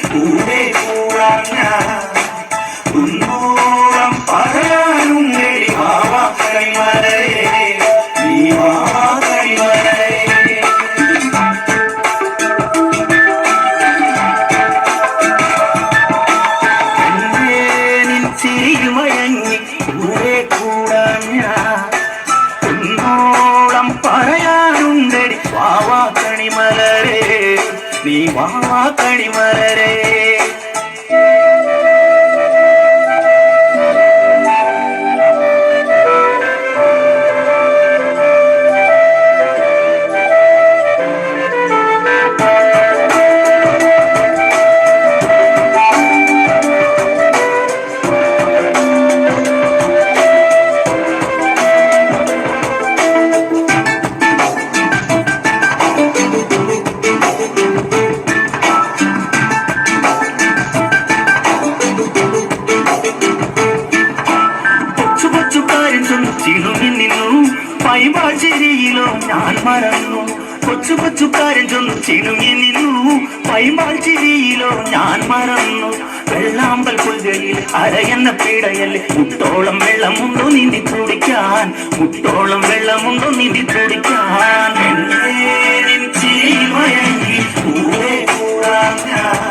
കൂടെ കൂടാൻ ഞാൻ കുന്നോളം പറയാനുണ്ടടി വാവാ കരിമലരേ നീ വാവാ കരിമലരേ ചിരിമയങ്ങി കൂടെ കൂടാൻ ഞാൻ കുന്നോളം പറയാനുണ്ടടി വാവാ കണിമലരേ നീ വാവാ കണിമലരേ ചിണുങ്ങി നിന്നു പൈമാൾചേരിയിലോ ഞാൻ മറന്നു കൊച്ചു കൊച്ചുകാരൻ ചൊന്നു ചിണുങ്ങി നിന്നു പൈമാൾചേരിയിലോ ഞാൻ മറന്നു വെള്ളാമ്പൽ പുൽകയിൽ അരയെന്ന പീടയല്ലേ മുട്ടോളം വെള്ളമുണ്ടോ നീന്തി തുടിക്കാൻ മുട്ടോളം വെള്ളമുണ്ടോ നീന്തി തുടിക്കാൻ ചിരിമയങ്ങി കൂടെ കൂടാൻ ഞാൻ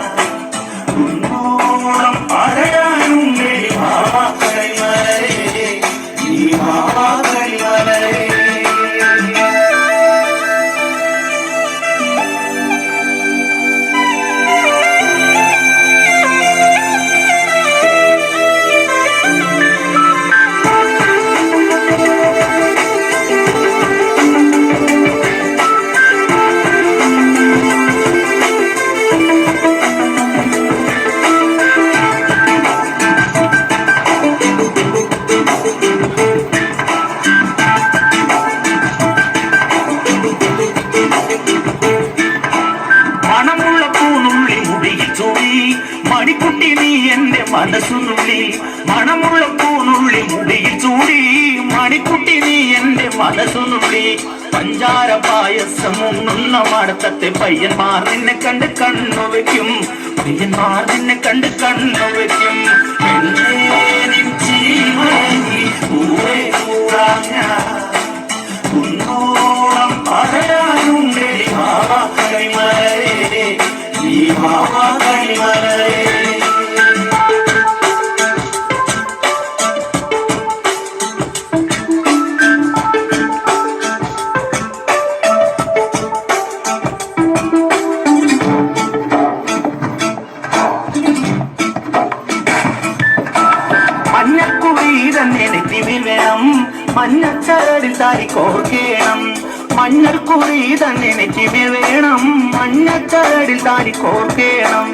കുന്നോളം പറയാനുണ്ടേ വാവാ കരിമലരേ നീ വാവാ കരിമലരേ മണിക്കുട്ടി നീ എന്റെ മനസ്സുനുള്ളി മണമുള്ള പൂനുള്ളി മുടിയിൽ ചൂടി മണിക്കുട്ടി നീ എന്റെ മനസ്സുനുള്ളി പഞ്ചാര പായസം ഉണ്ണുന്ന മടത്തത്തെ പയ്യന്മാർ നിന്നെ കണ്ട് കണ്ണു വെക്കും പയ്യന്മാർ നിന്നെ കണ്ട് കണ്ണു വെക്കും കൂടെ കൂടാൻ ഞാൻ കുന്നോളം പറയാനുണ്ടടി വാവാ കരിമലരേ നീ വാവാ കരിമലരേ വേണം മഞ്ഞച്ചരടിൽ താരി കോർക്കേണം മഞ്ഞൾക്കുറി തന്നെ നെറ്റിമേ വേണം മഞ്ഞച്ചരടിൽ താരി കോർക്കേണം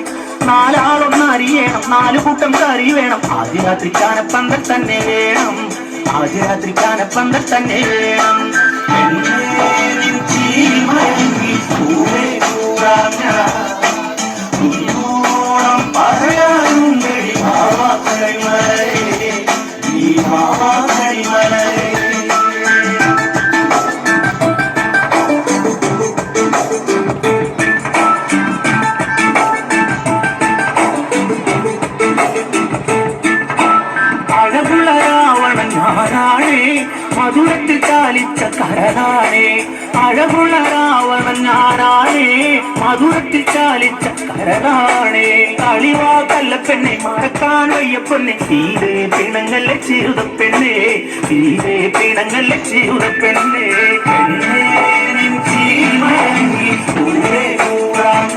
നാലാളൊന്നറിയണം നാലു കൂട്ടം കറി വേണം ആദ്യ രാത്രി കാനപ്പന്തൽ തന്നെ വേണം ആദ്യ രാത്രി കാനപ്പന്തൽ തന്നെ വേണം കൂടെ കൂടാൻ കുന്നോളം പറയാനുണ്ടടി വാവാ കരിമലരേ നീ വാവാ കരിമലരേ അഴകുള്ള രാവണൻ ഞാനാണേ മധുരത്തിൽ ചാലിച്ച കരനാണേ അഴകുള്ള രാവണൻ ഞാനാണേ മധുരത്തിൽ ചാലിച്ച കരനാണേ കളിവാ കല്ലപ്പെണ്ണെ മറക്കാൻ വയ്യപ്പെണ്ണെ തീരെ പിണങ്ങല്ലേ ചെറുതപ്പെണ്ണെ തീരെ പിണങ്ങല്ലേ ചെറുതപ്പെണ്ണെ കൂടെ കൂടാൻ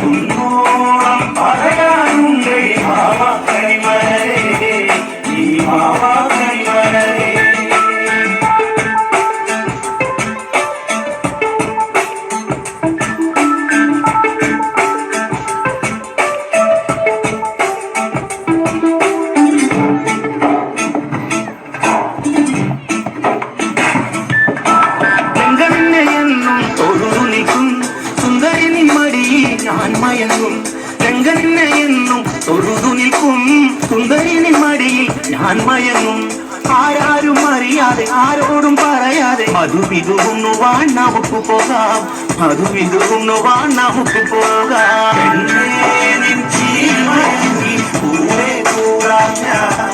കുന്നോളം പറയാനുണ്ടേ വാവാ കരിമലരേ നീ വാവാ കരിമലരേ ഞാൻ മയങ്ങും രംഗനെ എന്നും തൊഴുതു നിൽക്കും സുന്ദരിനി മടിയിൽ ഞാൻ മയങ്ങും ആരാരും അറിയാതെ ആരോടും പറയാതെ അതും ഇതുകൊണ്ടുവാൻ നമുക്ക് പോകാം, അതും ഇതുകൊണ്ടുവാൻ നമുക്ക് പോകാം. നിൻ ജീവനിൽ കൂടെ കൂടാം ഞാൻ.